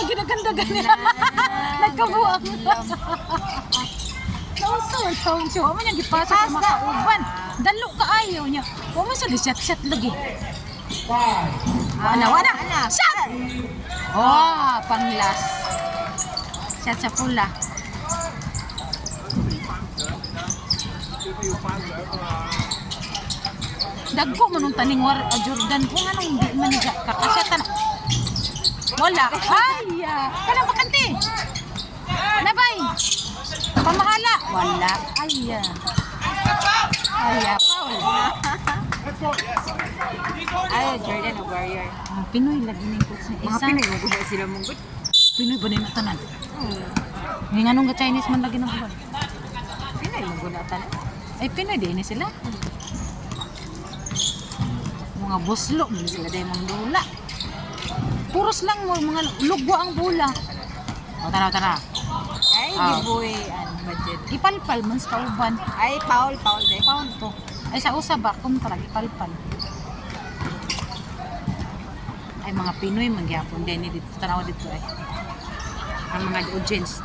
na ginagandagan niya. Nagkabuang. Nausawan taong siya. Huwag mo niyang gipasa sa mga kauban. Dalo ka ayaw niya. Huwag mo sa lisyat-syat lagi. Wana. Shot! Oh, panglas. Shot sa pula. Dagko manong taning Jordan kung anong di man niya kakasyatan. Wala. Ay, kanang bakante. Nabay. Pamahala. Wala. Ay, Paul. Ay, Jordan o Warrior. Pinoy lagi ning coach ni Mga isa. Pinoy mo gud sila mong gud. Pinoy ba din tanan? Yung anong ga Chinese man lagi nang kuwan. Pinoy mo gud atan. Ay Pinoy din ni sila. Mga buslo, hindi sila dahil mga dula. Puros lang mo, mga lugwa ang bula. O, tara. Ay, giboy budget. Ipalpal man sa kauban. Ay, Paul de. Paul to. Ay, sa usaba, kumtra, ipalpal. Ay, mga Pinoy, magyapon din dito. Tanaw dito ay. Ang mga audience.